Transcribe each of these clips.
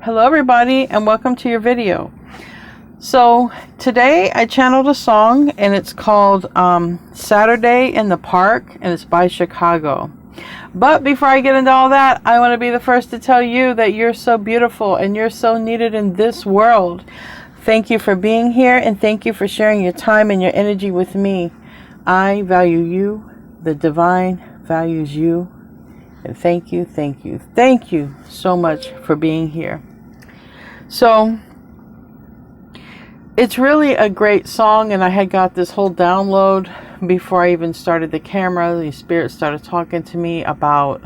Hello everybody and welcome to your video. So today I channeled a song and it's called Saturday in the Park and it's by Chicago. But before I get into all that, I want to be the first to tell you that you're so beautiful and you're so needed in this world. Thank you for being here and thank you for sharing your time and your energy with me. I value you. The divine values you. And thank you so much for being here. So it's really a great song, and I had got this whole download before I even started the camera. The spirit started talking to me about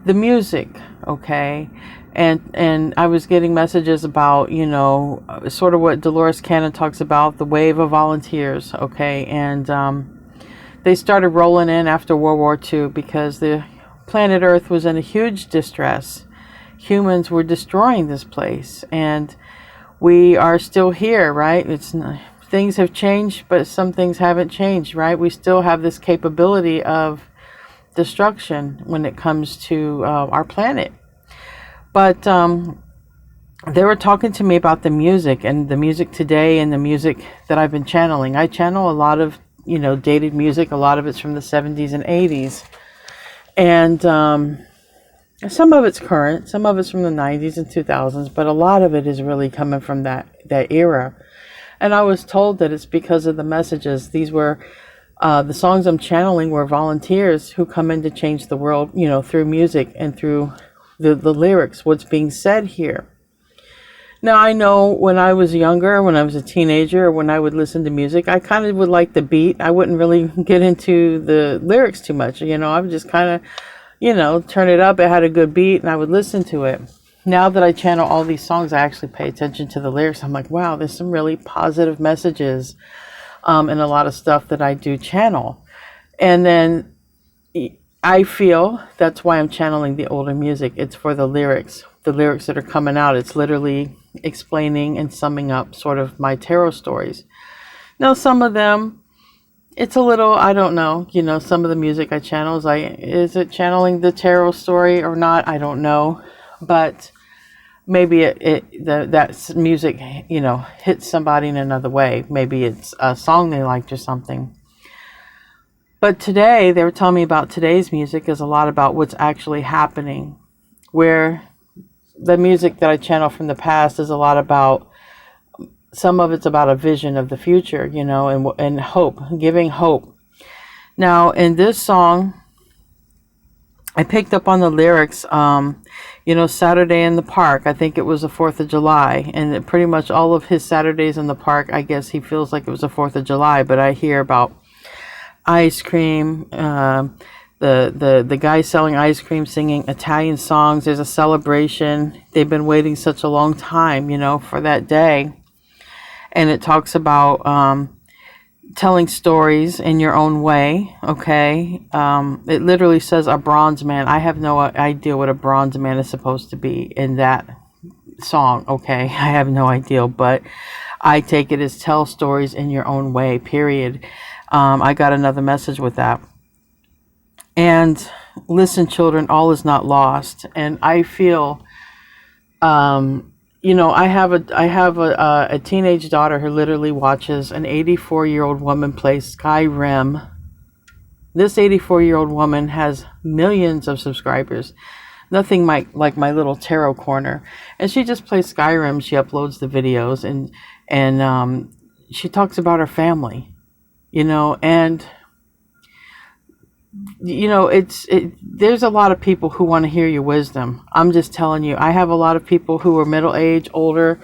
the music, okay? And I was getting messages about, you know, sort of what Dolores Cannon talks about, the wave of volunteers, okay? And they started rolling in after World War II because the planet Earth was in a huge distress. Humans were destroying this place, and we are still here, right? Things have changed, but some things haven't changed, right? We still have this capability of destruction when it comes to our planet. But they were talking to me about the music and the music today and the music that I've been channeling. I channel a lot of, you know, dated music. A lot of it's from the 70s and 80s. And some of it's current, some of it's from the 90s and 2000s, but a lot of it is really coming from that era. And I was told that it's because of the messages. These were the songs I'm channeling were volunteers who come in to change the world, you know, through music and through the lyrics, what's being said here. Now, I know when I was younger, when I was a teenager, or when I would listen to music, I kind of would like the beat. I wouldn't really get into the lyrics too much. You know, I would just kind of, you know, turn it up. It had a good beat and I would listen to it. Now that I channel all these songs, I actually pay attention to the lyrics. I'm like, wow, there's some really positive messages and a lot of stuff that I do channel. And then I feel that's why I'm channeling the older music. It's for the lyrics that are coming out. It's literally explaining and summing up sort of my tarot stories. Now, some of them, it's a little, I don't know, you know, some of the music I channel is it channeling the tarot story or not? I don't know, but maybe that music, you know, hits somebody in another way. Maybe it's a song they liked or something. But today, they were telling me about today's music is a lot about what's actually happening, where the music that I channel from the past is a lot about, some of it's about a vision of the future, you know, and hope, giving hope. Now, in this song, I picked up on the lyrics, you know, Saturday in the Park. I think it was the 4th of July, and pretty much all of his Saturdays in the park, I guess he feels like it was the 4th of July, but I hear about ice cream, the guy selling ice cream singing Italian songs. There's a celebration. They've been waiting such a long time, you know, for that day. And it talks about telling stories in your own way, okay? It literally says a bronze man. I have no idea what a bronze man is supposed to be in that song, okay? I have no idea, but I take it as tell stories in your own way, period. I got another message with that. And listen, children, all is not lost. And I feel, you know, I have a teenage daughter who literally watches an 84-year-old woman play Skyrim. This 84-year-old woman has millions of subscribers. Nothing like my little tarot corner. And she just plays Skyrim. She uploads the videos and she talks about her family, you know, and you know, there's a lot of people who want to hear your wisdom. I'm just telling you, I have a lot of people who are middle age, older,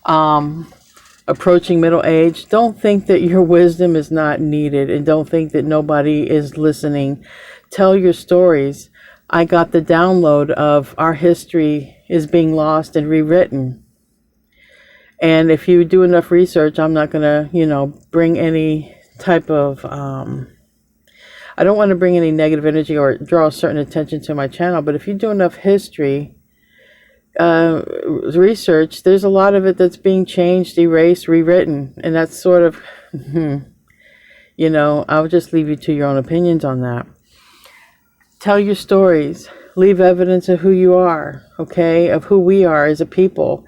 approaching middle age. Don't think that your wisdom is not needed, and don't think that nobody is listening. Tell your stories. I got the download of our history is being lost and rewritten. And if you do enough research, I'm not going to, you know, bring any type of I don't want to bring any negative energy or draw a certain attention to my channel, but if you do enough history research, there's a lot of it that's being changed, erased, rewritten, and that's sort of, you know, I'll just leave you to your own opinions on that. Tell your stories. Leave evidence of who you are, okay, of who we are as a people.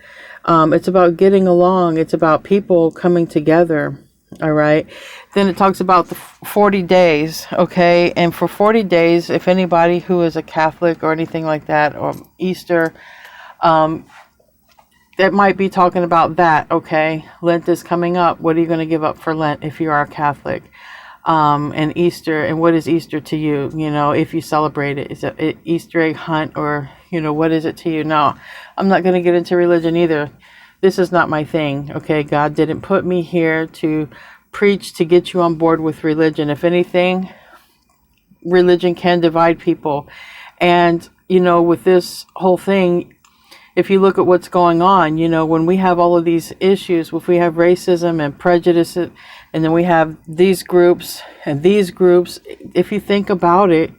It's about getting along. It's about people coming together. All right. Then it talks about the 40 days. Okay. And for 40 days, if anybody who is a Catholic or anything like that, or Easter, that might be talking about that. Okay. Lent is coming up. What are you going to give up for Lent if you are a Catholic? And Easter, and what is Easter to you? You know, if you celebrate it, is it an Easter egg hunt, or, you know, what is it to you? No, I'm not going to get into religion either. This is not my thing. Okay. God didn't put me here to preach to get you on board with religion. If anything, religion can divide people. And, you know, with this whole thing, if you look at what's going on, you know, when we have all of these issues, if we have racism and prejudice, and then we have these groups and these groups, if you think about it,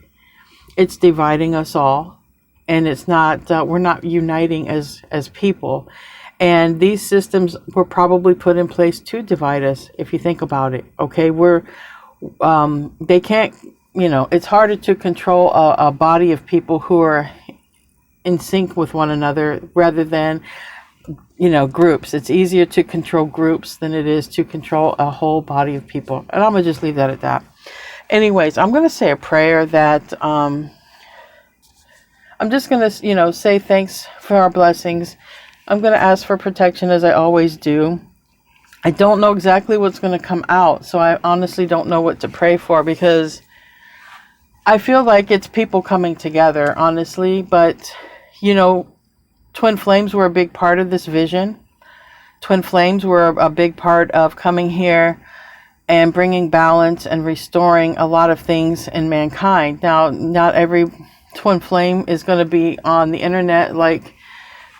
it's dividing us all. And it's not, we're not uniting as people. And these systems were probably put in place to divide us, if you think about it. Okay, they can't, you know, it's harder to control a body of people who are in sync with one another rather than, you know, groups. It's easier to control groups than it is to control a whole body of people. And I'm going to just leave that at that. Anyways, I'm going to say a prayer that I'm just going to, you know, say thanks for our blessings. I'm going to ask for protection as I always do. I don't know exactly what's going to come out, so I honestly don't know what to pray for, because I feel like it's people coming together, honestly. But, you know, twin flames were a big part of this vision. Twin flames were a big part of coming here and bringing balance and restoring a lot of things in mankind. Now, not every twin flame is going to be on the internet, like,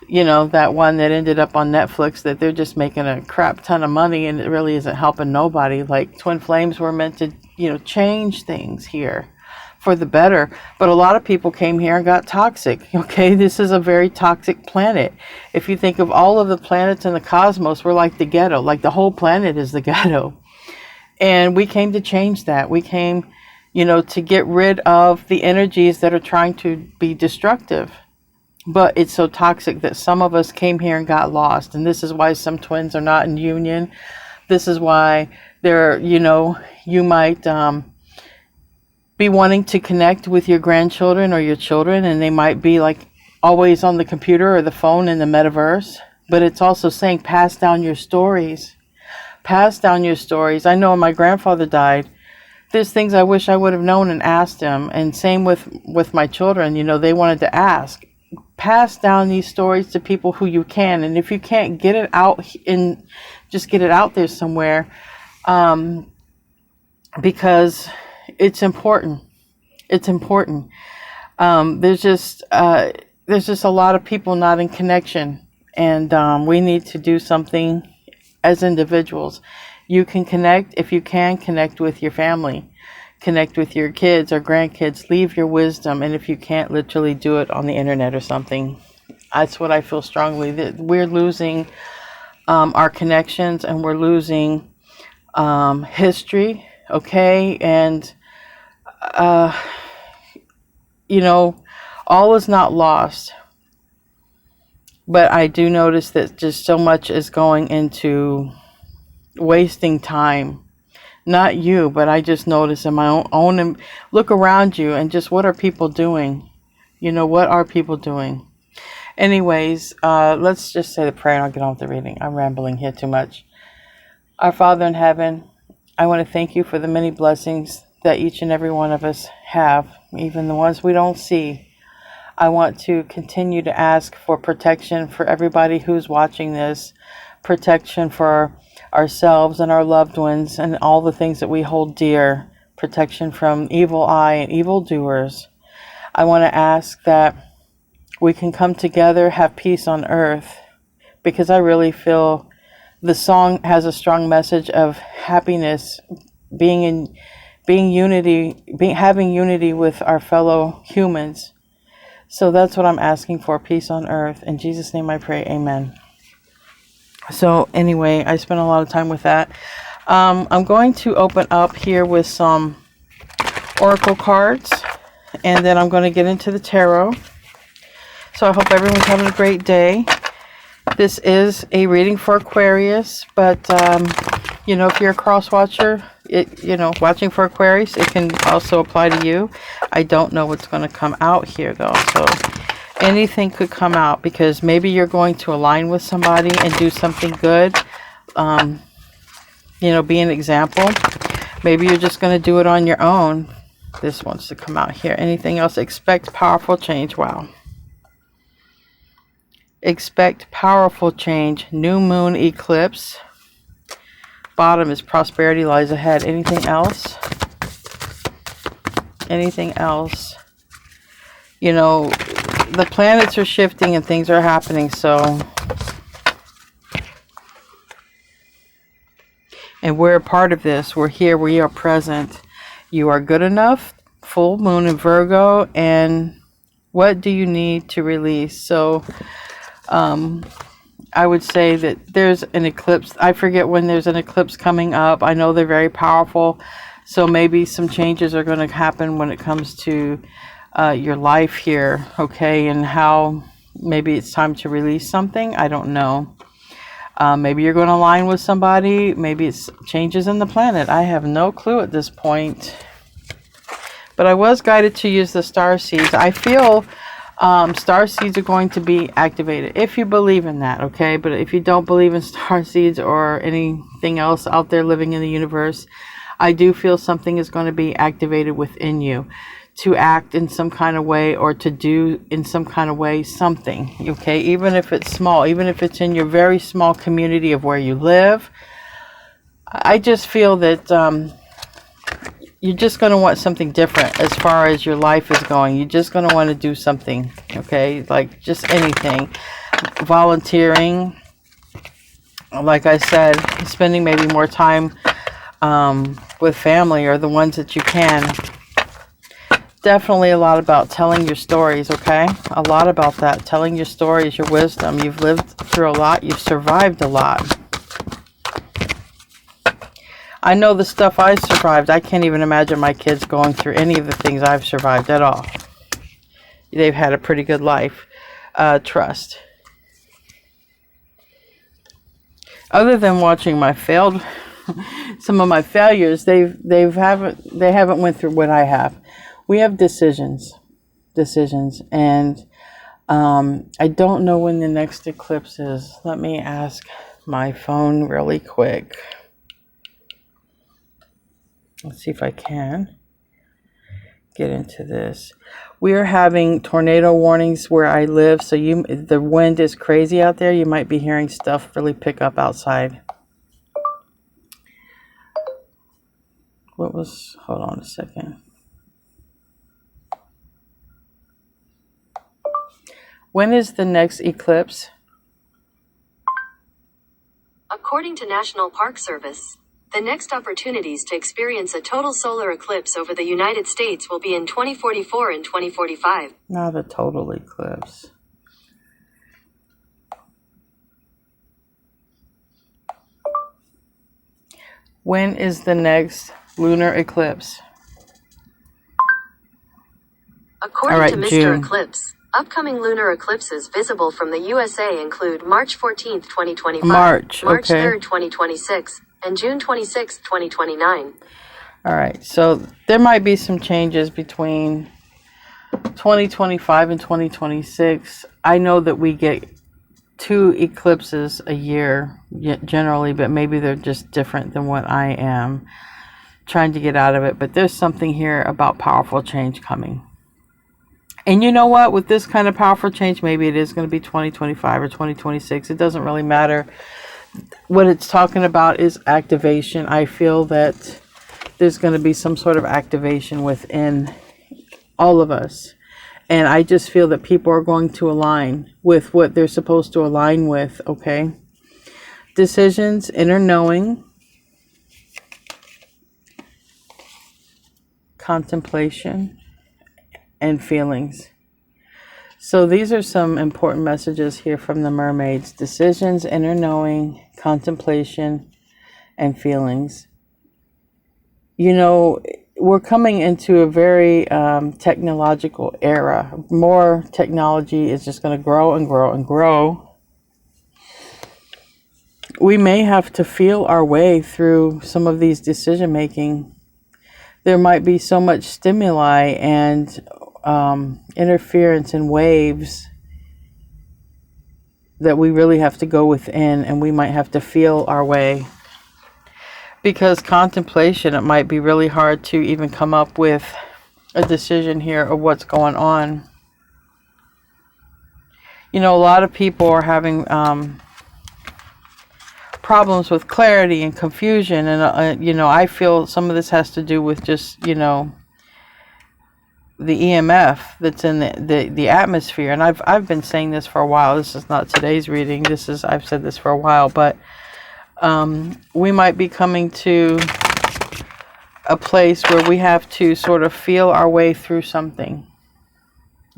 you know, that one that ended up on Netflix, that they're just making a crap ton of money and it really isn't helping nobody. Like, twin flames were meant to, you know, change things here for the better. But a lot of people came here and got toxic. Okay, this is a very toxic planet. If you think of all of the planets in the cosmos, we're like the ghetto. Like, the whole planet is the ghetto. And we came to change that. We came, you know, to get rid of the energies that are trying to be destructive. But it's so toxic that some of us came here and got lost. And this is why some twins are not in union. This is why they're, you know, you might be wanting to connect with your grandchildren or your children, and they might be like always on the computer or the phone in the metaverse. But it's also saying, pass down your stories. Pass down your stories. I know when my grandfather died, there's things I wish I would have known and asked him. And same with my children, you know, they wanted to ask. Pass down these stories to people who you can. And if you can't get it out, just get it out there somewhere, because it's important. It's important. There's just a lot of people not in connection, and we need to do something as individuals. You can connect if you can connect with your family. Connect with your kids or grandkids, leave your wisdom. And if you can't, literally do it on the internet or something. That's what I feel strongly, that we're losing our connections, and we're losing history. Okay. And, you know, all is not lost, but I do notice that just so much is going into wasting time. Not you, but I just notice in my own and look around you, and just what are people doing? You know, what are people doing? Anyways, let's just say the prayer and I'll get on with the reading. I'm rambling here too much. Our Father in heaven, I want to thank you for the many blessings that each and every one of us have, even the ones we don't see. I want to continue to ask for protection for everybody who's watching this, protection for ourselves and our loved ones and all the things that we hold dear, protection from evil eye and evildoers. I want to ask that we can come together, have peace on earth, because I really feel the song has a strong message of happiness, having unity with our fellow humans. So that's what I'm asking for, peace on earth. In Jesus' name I pray, amen. So anyway, I spent a lot of time with that. I'm going to open up here with some oracle cards, and then I'm going to get into the tarot. So I hope everyone's having a great day. This is a reading for Aquarius, but you know, if you're a cross watcher, watching for Aquarius, it can also apply to you. I don't know what's going to come out here though, so anything could come out, because maybe you're going to align with somebody and do something good. Be an example. Maybe you're just going to do it on your own. This wants to come out here. Anything else? Expect powerful change. Wow. Expect powerful change. New moon eclipse. Bottom is prosperity lies ahead. Anything else? Anything else? The planets are shifting and things are happening, so. And we're a part of this. We're here. We are present. You are good enough. Full moon in Virgo. And what do you need to release? So, I would say that there's an eclipse. I forget when there's an eclipse coming up. I know they're very powerful. So maybe some changes are going to happen when it comes to your life here. Okay. And how maybe it's time to release something. I don't know. Maybe you're going to align with somebody. Maybe it's changes in the planet. I have no clue at this point. But I was guided to use the star seeds. I feel star seeds are going to be activated, if you believe in that, okay? But if you don't believe in star seeds or anything else out there living in the universe, I do feel something is going to be activated within you to act in some kind of way, or to do in some kind of way something, okay? Even if it's small, even if it's in your very small community of where you live. I just feel that you're just going to want something different as far as your life is going. You're just going to want to do something, okay? Like just anything. Volunteering. Like I said, spending maybe more time with family or the ones that you can. Definitely a lot about telling your stories, okay? A lot about that. Telling your stories, your wisdom. You've lived through a lot. You've survived a lot. I know the stuff I survived. I can't even imagine my kids going through any of the things I've survived at all. They've had a pretty good life. Trust. Other than watching my some of my failures, they haven't went through what I have. We have decisions, and I don't know when the next eclipse is. Let me ask my phone really quick. Let's see if I can get into this. We are having tornado warnings where I live, so the wind is crazy out there. You might be hearing stuff really pick up outside. Hold on a second. When is the next eclipse? According to National Park Service, the next opportunities to experience a total solar eclipse over the United States will be in 2044 and 2045. Not a total eclipse. When is the next lunar eclipse? According to Mr. June. Eclipse, upcoming lunar eclipses visible from the USA include March 14th, 2025, March 3rd, 2026, and June 26th, 2029. All right, so there might be some changes between 2025 and 2026. I know that we get 2 eclipses a year generally, but maybe they're just different than what I am trying to get out of it. But there's something here about powerful change coming. And you know what? With this kind of powerful change, maybe it is going to be 2025 or 2026. It doesn't really matter. What it's talking about is activation. I feel that there's going to be some sort of activation within all of us. And I just feel that people are going to align with what they're supposed to align with, okay? Decisions, inner knowing, contemplation, and feelings. So these are some important messages here from the mermaids. Decisions, inner knowing, contemplation, and feelings. You know, we're coming into a very technological era. More technology is just going to grow and grow and grow. We may have to feel our way through some of these decision making. There might be so much stimuli and interference in waves that we really have to go within, and we might have to feel our way. Because contemplation, it might be really hard to even come up with a decision here of what's going on. You know, a lot of people are having problems with clarity and confusion, and you know, I feel some of this has to do with just, you know, the EMF that's in the atmosphere. And I've been saying this for a while. This is not today's reading. I've said this for a while, but we might be coming to a place where we have to sort of feel our way through something.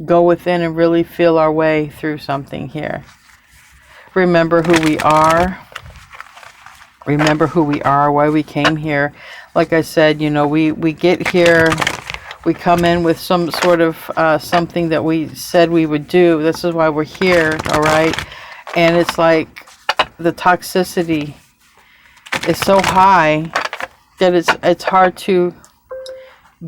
Go within and really feel our way through something here. Remember who we are. Remember who we are, why we came here. Like I said, you know, we get here, we come in with some sort of something that we said we would do. This is why we're here, all right? And it's like the toxicity is so high that it's hard to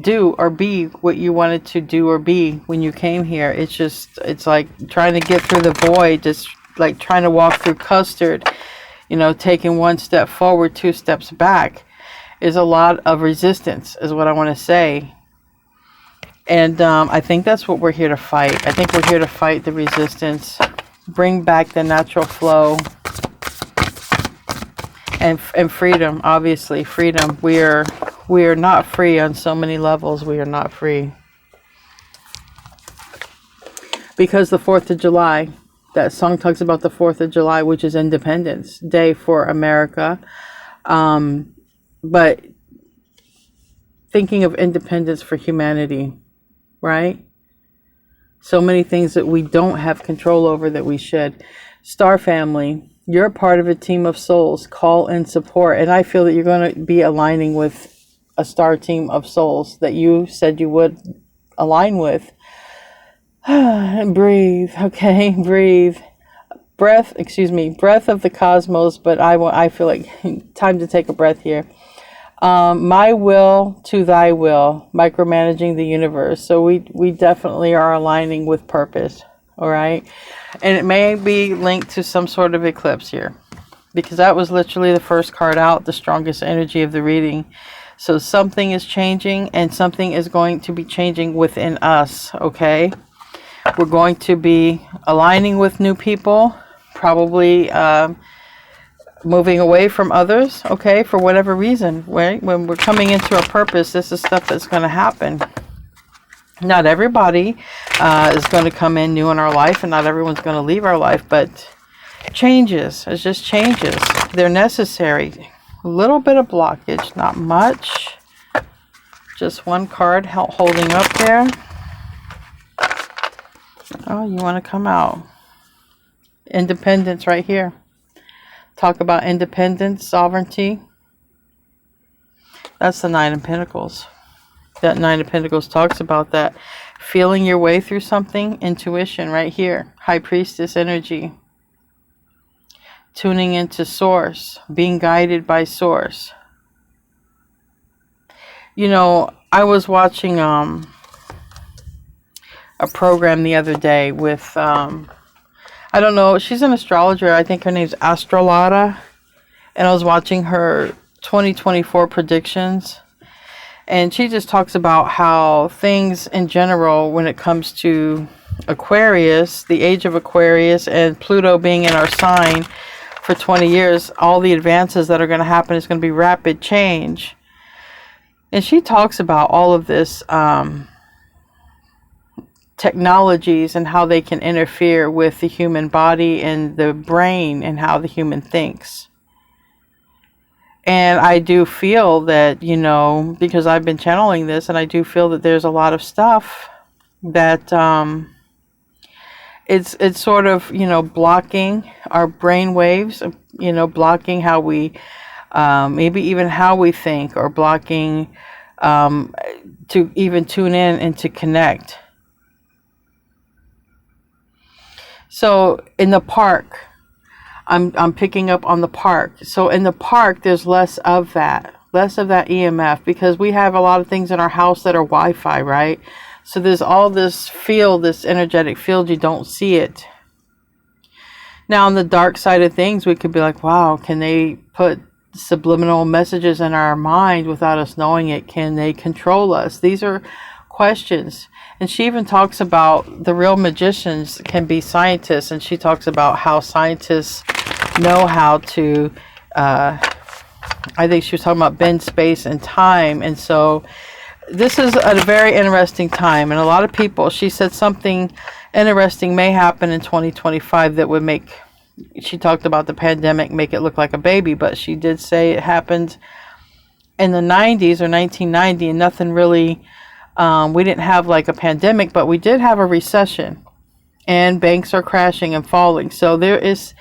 do or be what you wanted to do or be when you came here. It's like trying to get through the void, just like trying to walk through custard, you know, taking one step forward, 2 steps back is a lot of resistance, is what I want to say. And I think that's what we're here to fight. I think we're here to fight the resistance, bring back the natural flow. And freedom, obviously, freedom. We are not free on so many levels. We are not free. Because the 4th of July, that song talks about the 4th of July, which is Independence Day for America. But thinking of independence for humanity, right? So many things that we don't have control over that we should. Star family. You're part of a team of souls. Call and support. And I feel that you're going to be aligning with a star team of souls that you said you would align with. And breathe. Okay, breathe. Breath of the cosmos. But I feel like time to take a breath here. My will to thy will. Micromanaging the universe. So we definitely are aligning with purpose. All right. And it may be linked to some sort of eclipse here, because that was literally the first card out, the strongest energy of the reading. So something is changing, and something is going to be changing within us. Okay. We're going to be aligning with new people, probably moving away from others. Okay. For whatever reason, right? When we're coming into our purpose, this is stuff that's going to happen. Not everybody is going to come in new in our life, and not everyone's going to leave our life, but changes. It's just changes. They're necessary. A little bit of blockage, not much. Just one card holding up there. Oh, you want to come out. Independence right here. Talk about independence, sovereignty. That's the 9 of Pentacles. That 9 of Pentacles talks about that. Feeling your way through something. Intuition right here. High Priestess energy. Tuning into Source. Being guided by Source. You know, I was watching a program the other day with, I don't know, she's an astrologer. I think her name's Astrolata. And I was watching her 2024 predictions. And she just talks about how things in general, when it comes to Aquarius, the age of Aquarius, and Pluto being in our sign for 20 years, all the advances that are going to happen is going to be rapid change. And she talks about all of this technologies and how they can interfere with the human body and the brain and how the human thinks. And I do feel that, you know, because I've been channeling this, and I do feel that there's a lot of stuff that it's sort of, you know, blocking our brain waves, you know, blocking how we, maybe even how we think, or blocking to even tune in and to connect. So in the park, I'm picking up on the park. So in the park, there's less of that EMF, because we have a lot of things in our house that are Wi-Fi, right? So there's all this field, this energetic field, you don't see it. Now on the dark side of things, we could be like, wow, can they put subliminal messages in our mind without us knowing it? Can they control us? These are questions. And she even talks about the real magicians can be scientists, and she talks about how scientists know how to, I think she was talking about bend space and time. And so this is a very interesting time, and a lot of people, she said something interesting may happen in 2025 that would make, she talked about the pandemic, make it look like a baby, but she did say it happened in the 90s or 1990, and nothing really, we didn't have like a pandemic, but we did have a recession, and banks are crashing and falling. So there is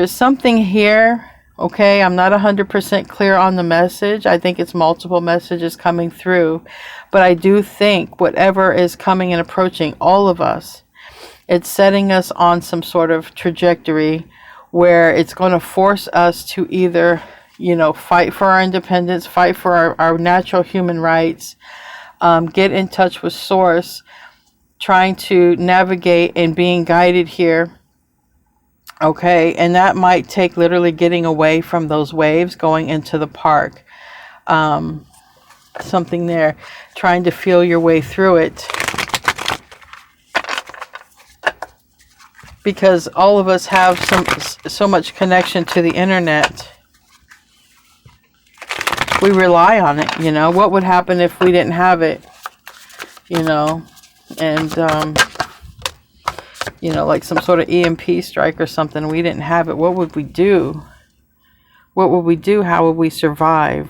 something here. Okay, I'm not 100% clear on the message. I think it's multiple messages coming through, but I do think whatever is coming and approaching all of us, it's setting us on some sort of trajectory where it's going to force us to either, fight for our independence, fight for our natural human rights, get in touch with Source, trying to navigate and being guided here. Okay, and that might take literally getting away from those waves, going into the park. Something there, trying to feel your way through it. Because all of us have so much connection to the internet. We rely on it, What would happen if we didn't have it? And like some sort of EMP strike or something, we didn't have it. What would we do? What would we do? How would we survive?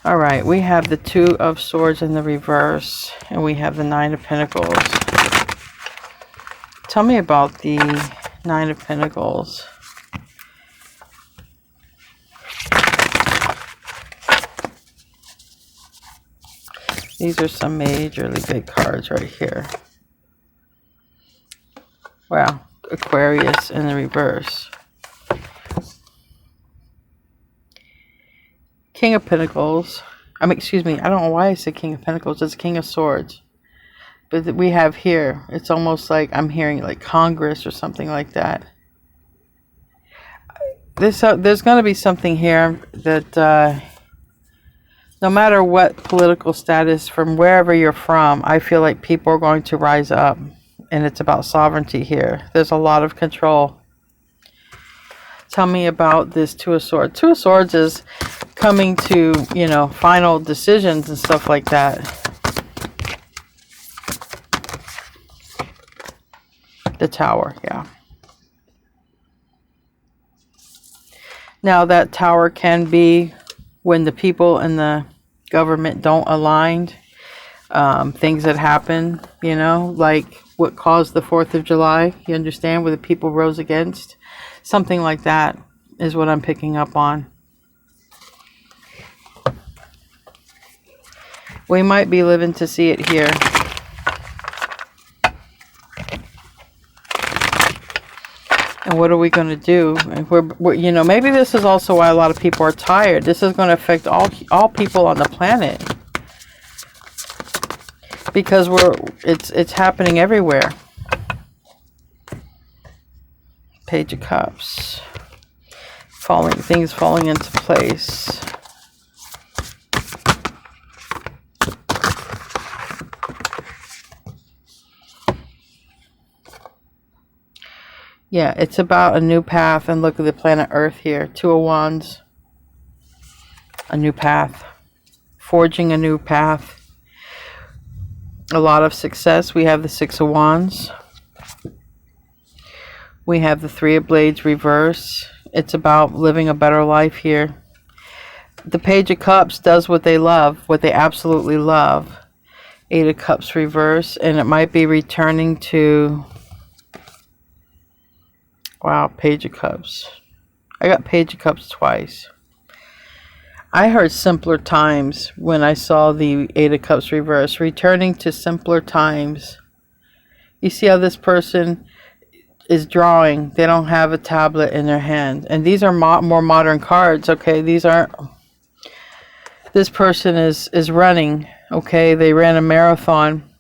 All right, we have the Two of Swords in the reverse, and we have the Nine of Pentacles. Tell me about the Nine of Pentacles. These are some majorly big cards right here. Wow, Aquarius in the reverse. King of Pentacles. Excuse me, I don't know why I said King of Pentacles. It's King of Swords. But we have here, it's almost like I'm hearing like Congress or something like that. There's going to be something here that no matter what political status, from wherever you're from, I feel like people are going to rise up. And it's about sovereignty here. There's a lot of control. Tell me about this Two of Swords. Two of Swords is coming to, final decisions and stuff like that. The Tower, yeah. Now that Tower can be when the people and the government don't align. Things that happen, like what caused the 4th of July, you understand, where the people rose against. Something like that is what I'm picking up on. We might be living to see it here. And what are we going to do? We're maybe this is also why a lot of people are tired. This is going to affect all people on the planet. Because it's happening everywhere. Page of Cups. Things falling into place. Yeah, it's about a new path. And look at the planet Earth here. Two of Wands. A new path. Forging a new path. A lot of success. We have the Six of Wands. We have the Three of Blades reverse. It's about living a better life here. The Page of Cups does what they love, what they absolutely love. Eight of Cups reverse, and it might be returning to, wow, Page of Cups. I got Page of Cups twice. I heard simpler times when I saw the Eight of Cups reverse. Returning to simpler times. You see how this person is drawing. They don't have a tablet in their hand. And these are more modern cards, okay? These aren't... This person is running, okay? They ran a marathon.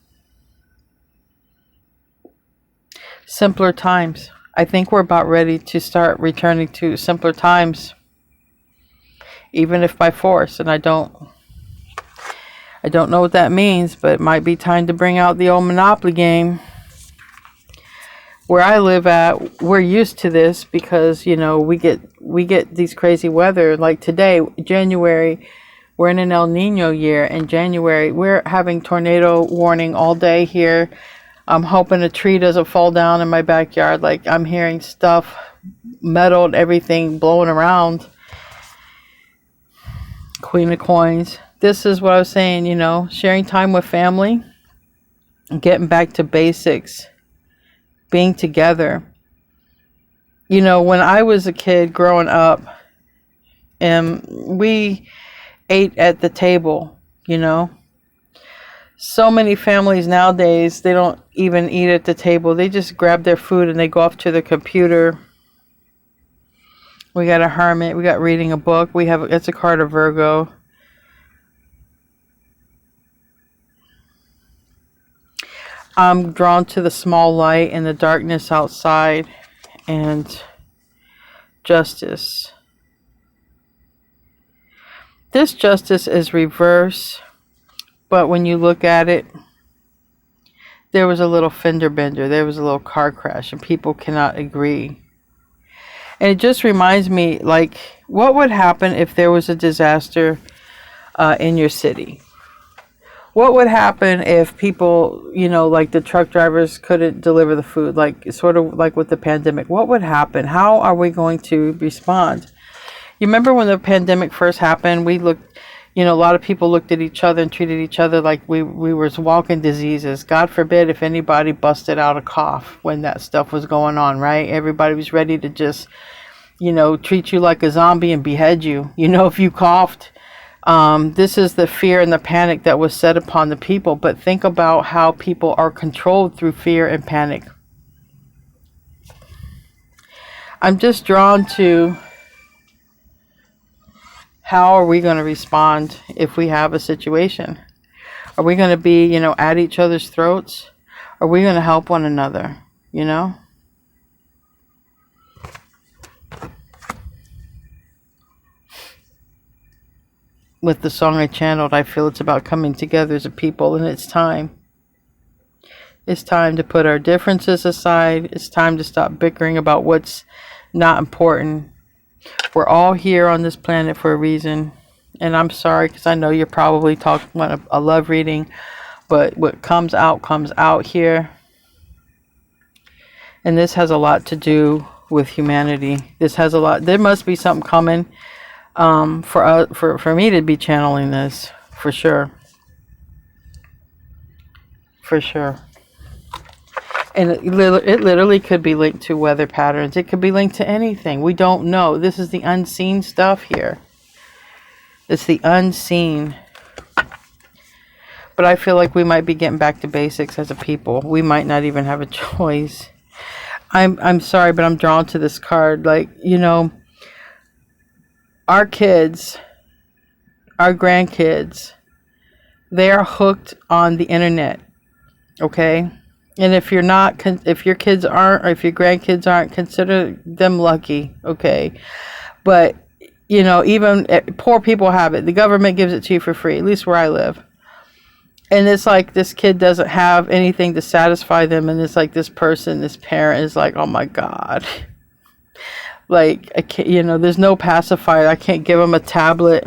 Simpler times. I think we're about ready to start returning to simpler times. Even if by force. And I don't know what that means, but it might be time to bring out the old Monopoly game. Where I live at, we're used to this because, you know, we get these crazy weather. Like today, January, we're in an El Nino year. In January, we're having tornado warning all day here. I'm hoping a tree doesn't fall down in my backyard. Like, I'm hearing stuff, metal and everything blowing around. Queen of Coins. This is what I was saying, you know, sharing time with family, getting back to basics, being together. You know, when I was a kid growing up, we ate at the table, you know. So many families nowadays, they don't even eat at the table. They just grab their food and they go off to the computer. We got a hermit. We got reading a book. It's a card of Virgo. I'm drawn to the small light and the darkness outside. And justice. This justice is reverse. But when you look at it, there was a little fender bender. There was a little car crash. And people cannot agree. And it just reminds me, like, what would happen if there was a disaster in your city? What would happen if people, you know, like the truck drivers couldn't deliver the food, like sort of like with the pandemic? What would happen? How are we going to respond? You remember when the pandemic first happened, we looked, you know, a lot of people looked at each other and treated each other like we were walking diseases. God forbid if anybody busted out a cough when that stuff was going on, right? Everybody was ready to just, you know, treat you like a zombie and behead you, you know, if you coughed. This is the fear and the panic that was set upon the people. But think about how people are controlled through fear and panic. I'm just drawn to how are we going to respond if we have a situation? Are we going to be, you know, at each other's throats? Are we going to help one another, you know? With the song I channeled, I feel it's about coming together as a people, and it's time. It's time to put our differences aside. It's time to stop bickering about what's not important. We're all here on this planet for a reason. And I'm sorry, because I know you're probably talking about a love reading, but what comes out here. And this has a lot to do with humanity. This has a lot. There must be something coming. For me to be channeling this, for sure. For sure. And it literally could be linked to weather patterns. It could be linked to anything. We don't know. This is the unseen stuff here. It's the unseen. But I feel like we might be getting back to basics as a people. We might not even have a choice. I'm sorry, but I'm drawn to this card. Like, you know, our kids, our grandkids, they are hooked on the internet, okay? And if you're not, if your kids aren't, or if your grandkids aren't, consider them lucky, okay? But, you know, even poor people have it. The government gives it to you for free, at least where I live. And it's like this kid doesn't have anything to satisfy them, and it's like this person, this parent is like, oh my God. Like, I can't, you know, there's no pacifier. I can't give them a tablet.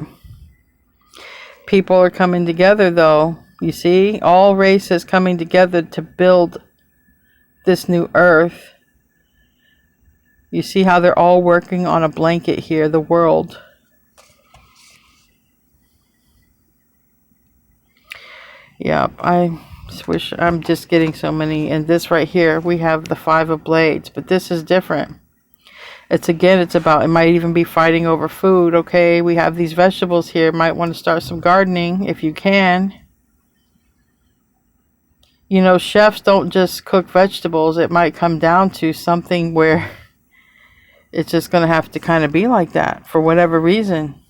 People are coming together, though. You see, all races coming together to build this new earth. You see how they're all working on a blanket here, the world. Yeah, I just wish, I'm just getting so many. And this right here, we have the Five of Blades, but this is different. It's about, it might even be fighting over food. Okay, we have these vegetables here. Might want to start some gardening if you can. You know, chefs don't just cook vegetables. It might come down to something where it's just going to have to kind of be like that for whatever reason.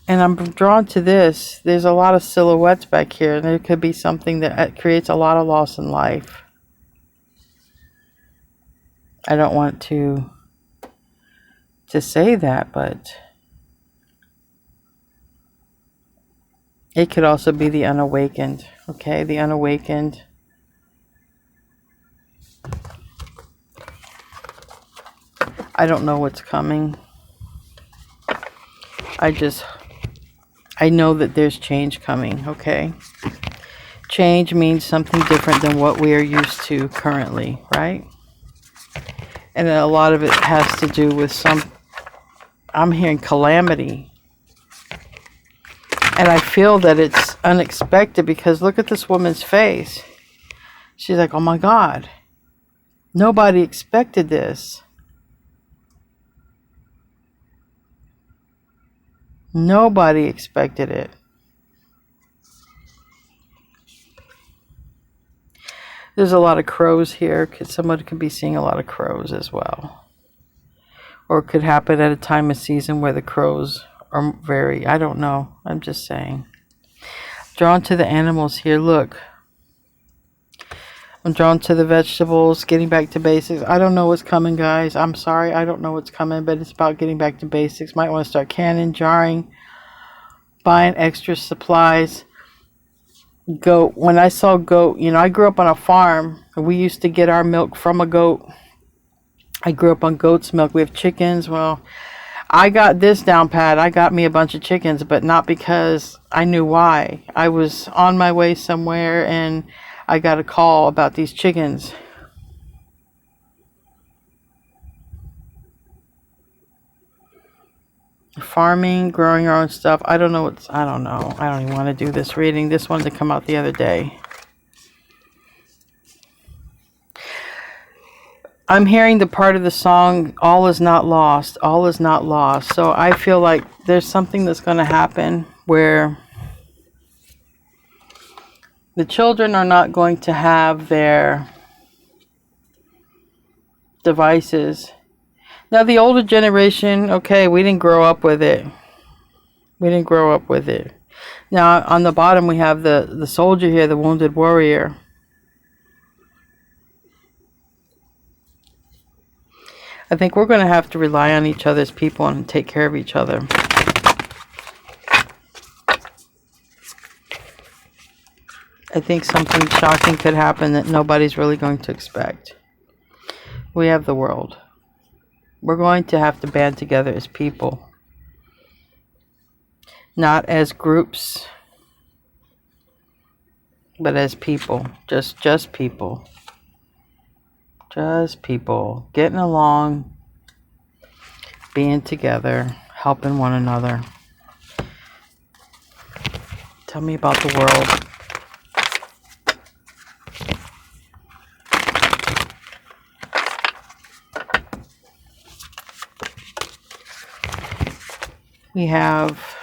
And I'm drawn to this. There's a lot of silhouettes back here. And there could be something that creates a lot of loss in life. I don't want to say that, but it could also be the unawakened. Okay, the unawakened. I don't know what's coming. I know that there's change coming, okay? Change means something different than what we are used to currently, right? And a lot of it has to do with I'm hearing calamity. And I feel that it's unexpected because look at this woman's face. She's like, oh my God, nobody expected this. Nobody expected it. There's a lot of crows here. Somebody could be seeing a lot of crows as well. Or it could happen at a time of season where the crows are I don't know. I'm just saying. Drawn to the animals here. Look. I'm drawn to the vegetables, getting back to basics. I don't know what's coming, guys. I'm sorry. I don't know what's coming, but it's about getting back to basics. Might want to start canning, jarring, buying extra supplies. Goat. When I saw goat, you know, I grew up on a farm. We used to get our milk from a goat. I grew up on goat's milk. We have chickens. Well, I got this down pat. I got me a bunch of chickens, but not because I knew why. I was on my way somewhere and I got a call about these chickens. Farming, growing your own stuff. I don't know. I don't know. I don't even want to do this reading. This one to come out the other day. I'm hearing the part of the song, all is not lost. All is not lost. So I feel like there's something that's going to happen where the children are not going to have their devices. Now, the older generation, okay, we didn't grow up with it. We didn't grow up with it. Now, on the bottom, we have the soldier here, the wounded warrior. I think we're going to have to rely on each other as people and take care of each other. I think something shocking could happen that nobody's really going to expect. We have the world. We're going to have to band together as people. Not as groups, but as people. Just people. Just people. Getting along. Being together. Helping one another. Tell me about the world. We have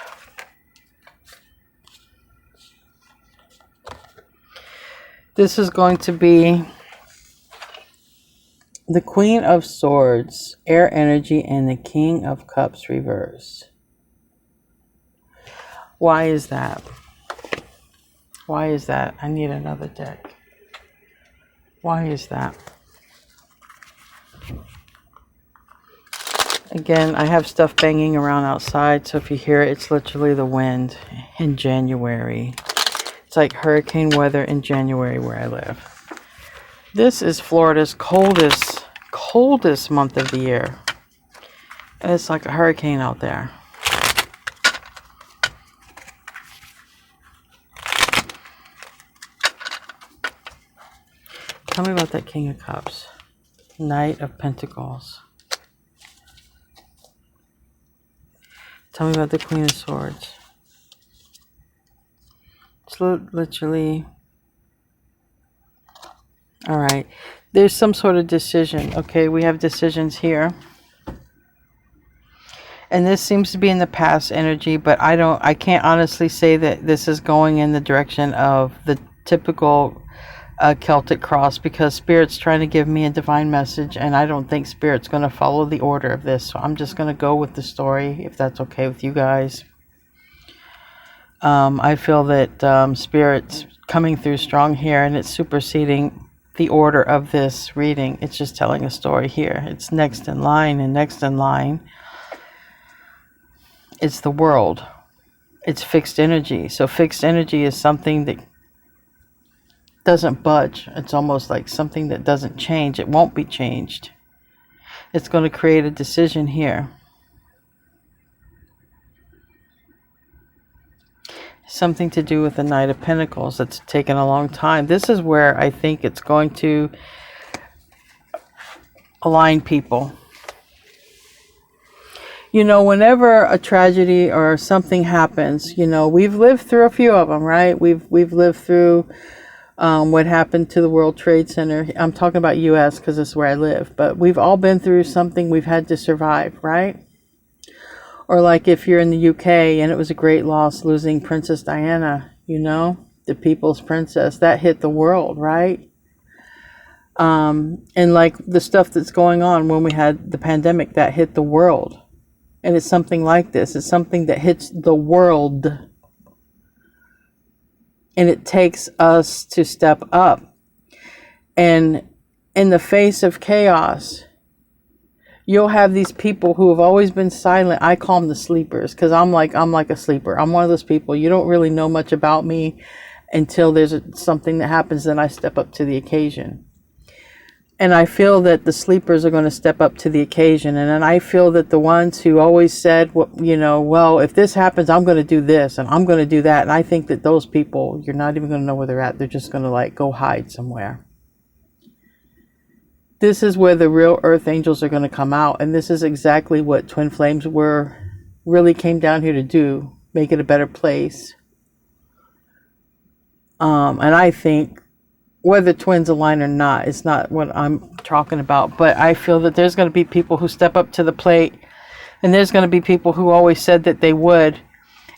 this is going to be the Queen of Swords, air energy, and the King of Cups reverse. Why is that? Why is that? I need another deck. Why is that? Again, I have stuff banging around outside, so if you hear it, it's literally the wind in January. It's like hurricane weather in January where I live. This is Florida's coldest month of the year. And it's like a hurricane out there. Tell me about that King of Cups. Knight of Pentacles. Tell me about the Queen of Swords. It's literally All right. There's some sort of decision. Okay, we have decisions here. And this seems to be in the past energy, but I can't honestly say that this is going in the direction of the typical Celtic cross, because Spirit's trying to give me a divine message, and I don't think Spirit's going to follow the order of this. So I'm just going to go with the story, if that's okay with you guys. I feel that Spirit's coming through strong here, and it's superseding the order of this reading. It's just telling a story here. It's next in line, and next in line, it's the world. It's fixed energy. So fixed energy is something that doesn't budge. It's almost like something that doesn't change. It won't be changed. It's going to create a decision here. Something to do with the Knight of Pentacles. That's taken a long time. This is where I think it's going to align people. You know, whenever a tragedy or something happens, you know, we've lived through a few of them, right? We've lived through what happened to the World Trade Center. I'm talking about U.S. because this is where I live. But we've all been through something we've had to survive, right? Or like if you're in the UK and it was a great loss losing Princess Diana, you know, the people's princess. That hit the world, right? And like the stuff that's going on when we had the pandemic, that hit the world. And it's something like this. It's something that hits the world. And it takes us to step up. And in the face of chaos, you'll have these people who have always been silent. I call them the sleepers, because I'm like a sleeper. I'm one of those people. You don't really know much about me until there's something that happens, then I step up to the occasion. And I feel that the sleepers are going to step up to the occasion. And then I feel that the ones who always said, you know, well, if this happens, I'm going to do this and I'm going to do that. And I think that those people, you're not even going to know where they're at. They're just going to like go hide somewhere. This is where the real earth angels are going to come out. And this is exactly what Twin Flames really came down here to do. Make it a better place. And I think whether twins align or not, it's not what I'm talking about. But I feel that there's going to be people who step up to the plate. And there's going to be people who always said that they would.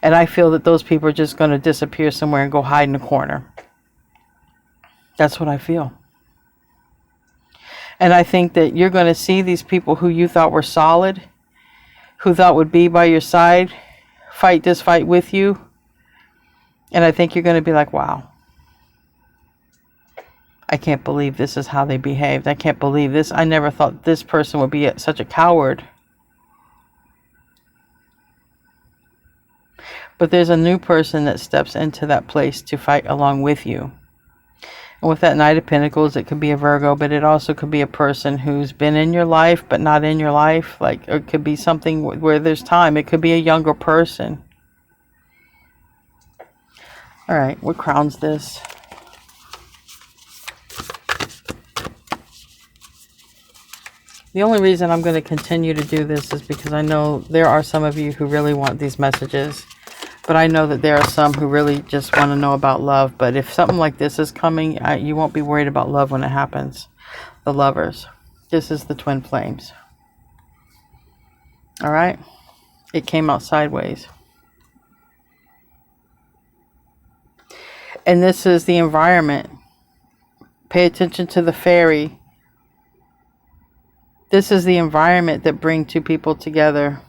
And I feel that those people are just going to disappear somewhere and go hide in a corner. That's what I feel. And I think that you're going to see these people who you thought were solid, who thought would be by your side, fight this fight with you. And I think you're going to be like, wow. I can't believe this is how they behaved. I can't believe this. I never thought this person would be such a coward. But there's a new person that steps into that place to fight along with you. And with that Knight of Pentacles, it could be a Virgo, but it also could be a person who's been in your life, but not in your life. Like, it could be something where there's time. It could be a younger person. All right, what crowns this? The only reason I'm going to continue to do this is because I know there are some of you who really want these messages. But I know that there are some who really just want to know about love. But if something like this is coming, you won't be worried about love when it happens. The Lovers. This is the Twin Flames. All right? It came out sideways. And this is the environment. Pay attention to the fairy. This is the environment that brings two people together.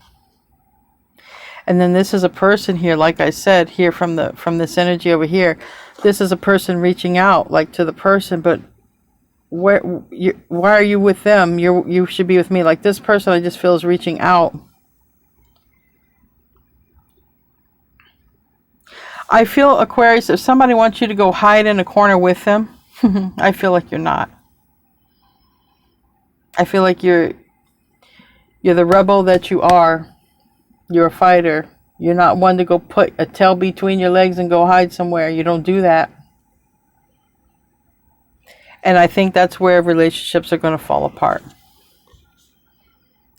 And then this is a person here, like I said, here from this energy over here. This is a person reaching out, like to the person, but why are you with them? You should be with me. Like this person, I just feel is reaching out. I feel, Aquarius, if somebody wants you to go hide in a corner with them, I feel like you're not. I feel like you're the rebel that you are. You're a fighter. You're not one to go put a tail between your legs and go hide somewhere. You don't do that. And I think that's where relationships are going to fall apart.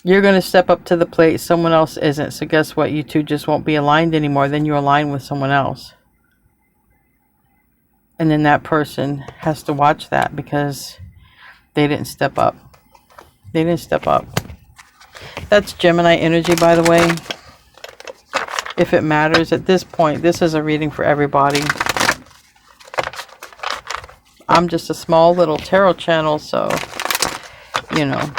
You're going to step up to the plate. Someone else isn't. So guess what? You two just won't be aligned anymore. Then you align with someone else. And then that person has to watch that because they didn't step up. They didn't step up. That's Gemini energy, by the way. If it matters at this point, this is a reading for everybody. I'm just a small little tarot channel, so, you know.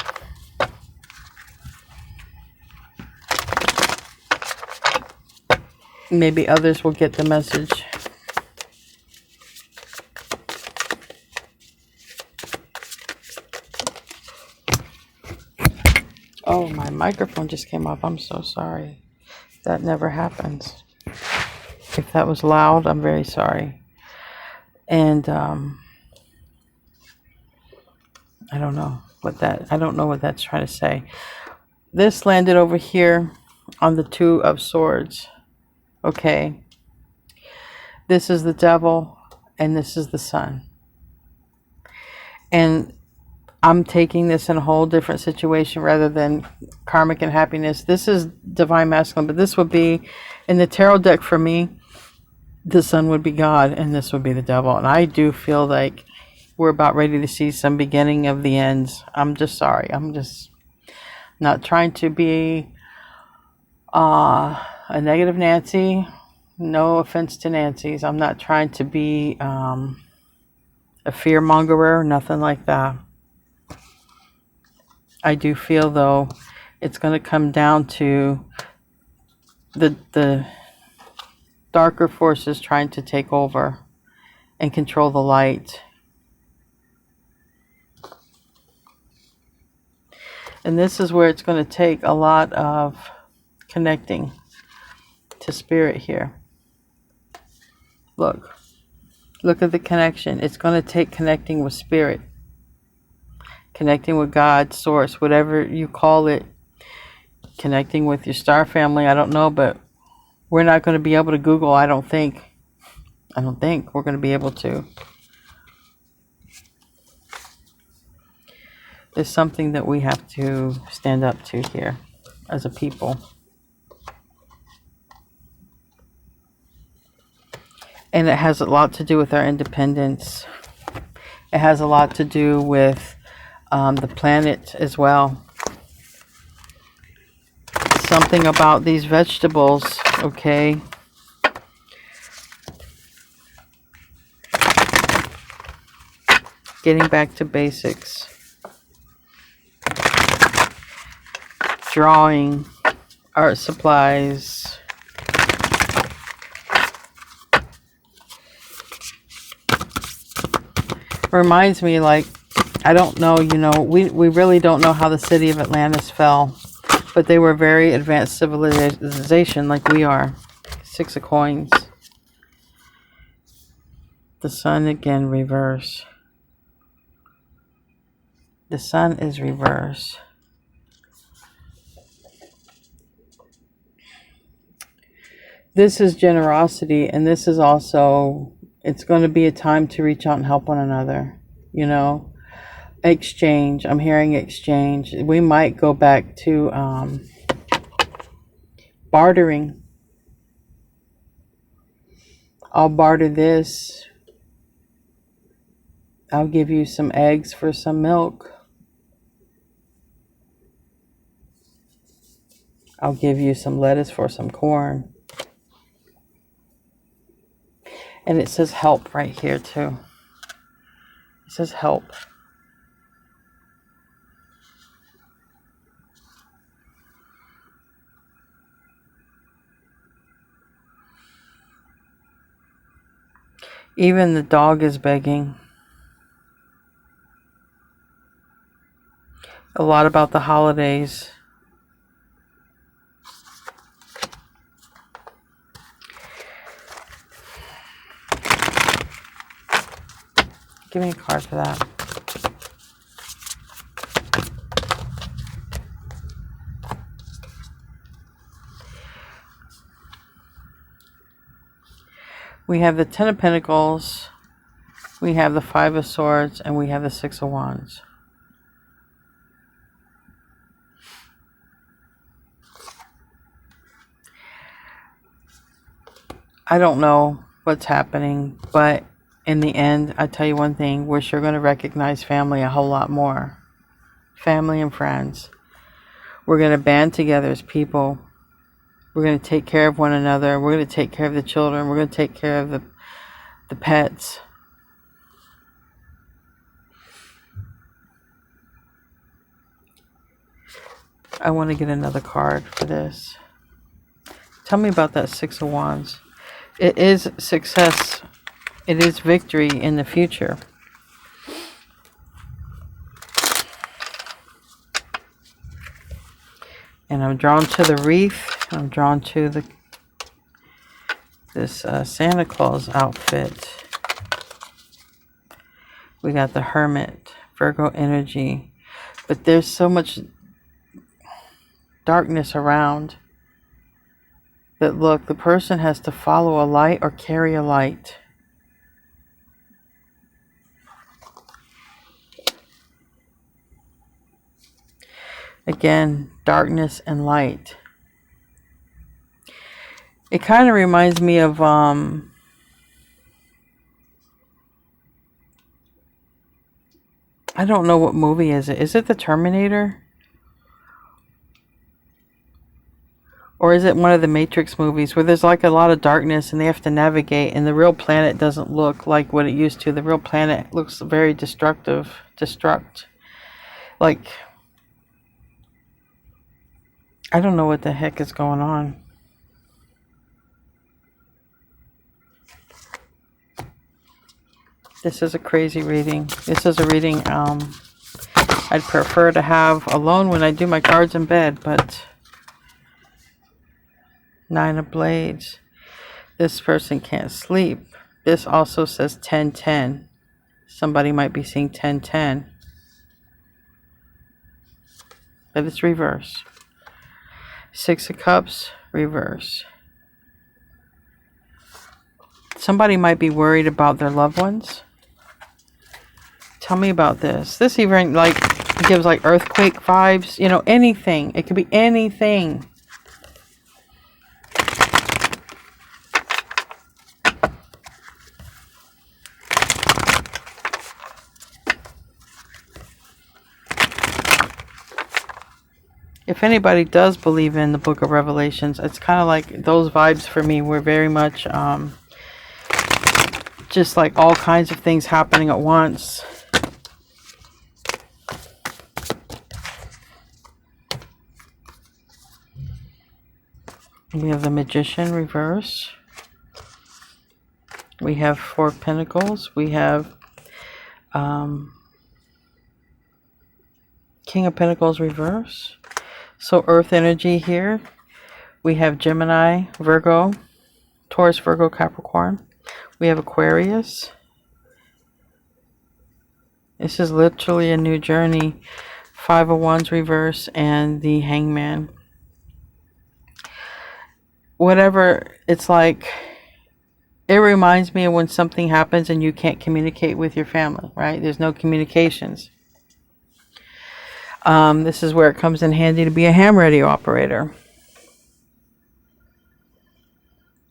Maybe others will get the message. Oh, my microphone just came up. I'm so sorry. That never happens. If that was loud, I'm very sorry. And I don't know what that's trying to say. This landed over here on the Two of Swords. Okay. This is the devil and this is the sun. And I'm taking this in a whole different situation rather than karmic and happiness. This is divine masculine, but this would be in the tarot deck for me. The sun would be God and this would be the devil. And I do feel like we're about ready to see some beginning of the ends. I'm just sorry. I'm just not trying to be a negative Nancy. No offense to Nancy's. I'm not trying to be a fearmongerer, nothing like that. I do feel, though, it's going to come down to the darker forces trying to take over and control the light. And this is where it's going to take a lot of connecting to spirit here. Look at the connection. It's going to take connecting with spirit. Connecting with God, source, whatever you call it. Connecting with your star family, I don't know, but we're not going to be able to Google, I don't think we're going to be able to. There's something that we have to stand up to here as a people. And it has a lot to do with our independence. It has a lot to do with the planet as well. Something about these vegetables, okay? Getting back to basics. Drawing, art supplies. Reminds me, like, I don't know, you know, we really don't know how the city of Atlantis fell. But they were very advanced civilization like we are. 6 of coins. The sun again, reverse. The sun is reverse. This is generosity, and this is also, it's going to be a time to reach out and help one another, you know. Exchange. I'm hearing exchange. We might go back to bartering. I'll barter this. I'll give you some eggs for some milk. I'll give you some lettuce for some corn. And it says help right here too. It says help. Even the dog is begging. A lot about the holidays. Give me a card for that. We have the 10 of Pentacles, we have the 5 of Swords, and we have the 6 of Wands. I don't know what's happening, but in the end, I tell you one thing, we're sure going to recognize family a whole lot more. Family and friends. We're going to band together as people. We're going to take care of one another. We're going to take care of the children. We're going to take care of the pets. I want to get another card for this. Tell me about that Six of Wands. It is success. It is victory in the future. And I'm drawn to the wreath. I'm drawn to this Santa Claus outfit. We got the Hermit, Virgo energy. But there's so much darkness around that, look, the person has to follow a light or carry a light. Again, darkness and light. It kind of reminds me of I don't know what movie is it. Is it the Terminator? Or is it one of the Matrix movies where there's like a lot of darkness and they have to navigate and the real planet doesn't look like what it used to. The real planet looks very destructive. Like, I don't know what the heck is going on. This is a crazy reading. This is a reading I'd prefer to have alone when I do my cards in bed, but Nine of Blades. This person can't sleep. This also says 10-10. Somebody might be seeing 10-10. But it's reverse. Six of Cups, reverse. Somebody might be worried about their loved ones. Tell me about this. This even like gives like earthquake vibes. You know, anything. It could be anything. If anybody does believe in the Book of Revelations, it's kind of like those vibes for me were very much just like all kinds of things happening at once. We have the Magician reverse. We have Four of Pentacles. We have King of Pentacles reverse. So Earth energy here. We have Gemini, Virgo, Taurus, Virgo, Capricorn. We have Aquarius. This is literally a new journey. Five of Wands reverse and the Hangman. Whatever, it's like, it reminds me of when something happens and you can't communicate with your family, right? There's no communications. This is where it comes in handy to be a ham radio operator.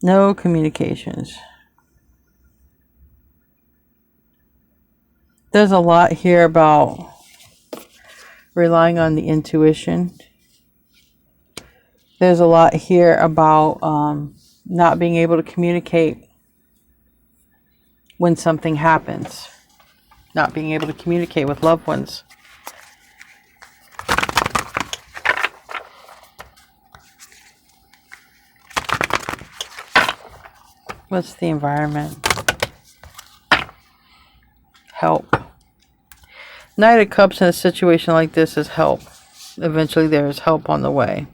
No communications. There's a lot here about relying on the intuition. There's a lot here about not being able to communicate when something happens. Not being able to communicate with loved ones. What's the environment? Help. Knight of Cups in a situation like this is help. Eventually there is help on the way.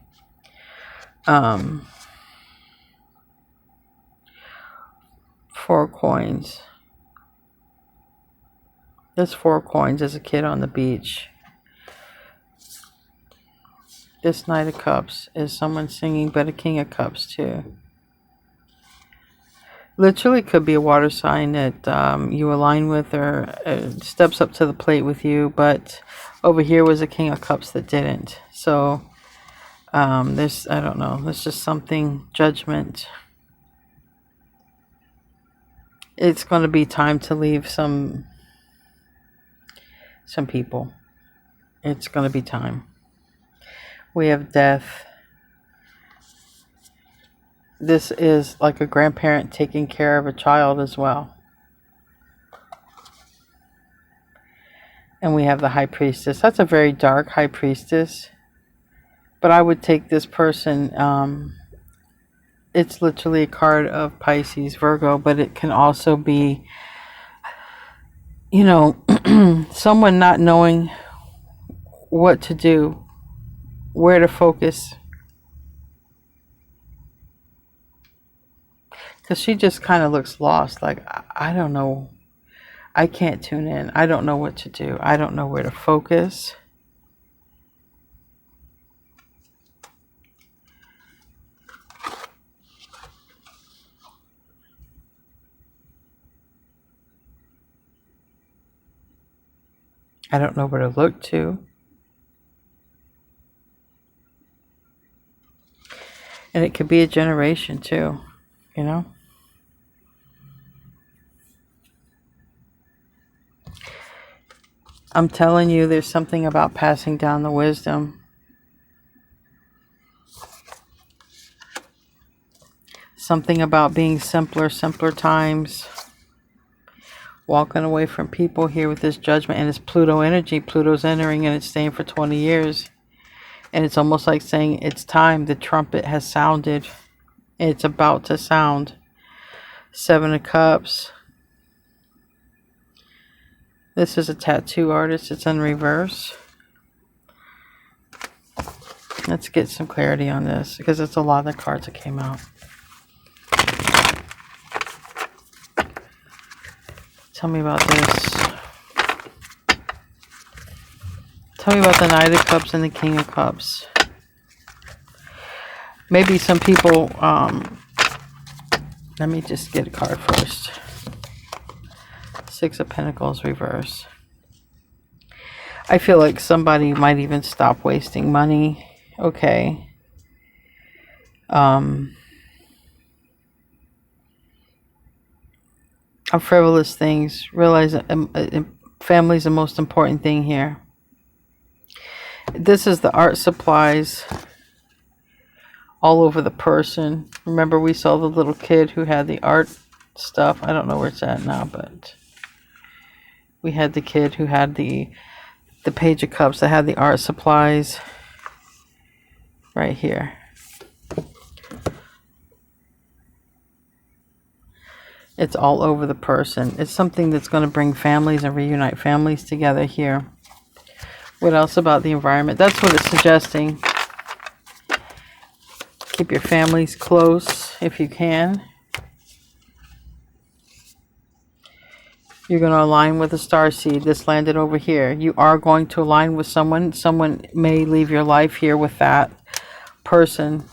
Four coins. There's 4 coins as a kid on the beach. This Knight of Cups is someone singing, but a King of Cups too. Literally could be a water sign that you align with or steps up to the plate with you, but over here was a King of Cups that didn't. So there's, I don't know, there's just something, judgment. It's going to be time to leave some people. It's going to be time. We have death. This is like a grandparent taking care of a child as well. And we have the High Priestess. That's a very dark High Priestess. But I would take this person, it's literally a card of Pisces, Virgo, but it can also be, you know, someone not knowing what to do, where to focus. Because she just kind of looks lost, like, I don't know. I can't tune in. I don't know what to do. I don't know where to focus. I don't know where to look to. And it could be a generation too, you know? I'm telling you, there's something about passing down the wisdom. Something about being simpler times. Walking away from people here with this judgment and this Pluto energy. Pluto's entering and it's staying for 20 years. And it's almost like saying it's time. The trumpet has sounded. It's about to sound. 7 of Cups. This is a tattoo artist. It's in reverse. Let's get some clarity on this because it's a lot of the cards that came out. Tell me about this. Tell me about the Knight of Cups and the King of Cups. Maybe some people, let me just get a card first. 6 of Pentacles reverse. I feel like somebody might even stop wasting money. Okay. On frivolous things. Realize that family is the most important thing here. This is the art supplies all over the person. Remember we saw the little kid who had the art stuff. I don't know where it's at now, but we had the kid who had the Page of Cups that had the art supplies right here. It's all over the person. It's something that's going to bring families and reunite families together here. What else about the environment? That's what it's suggesting. Keep your families close if you can. You're going to align with a starseed. This landed over here. You are going to align with someone. Someone may leave your life here with that person.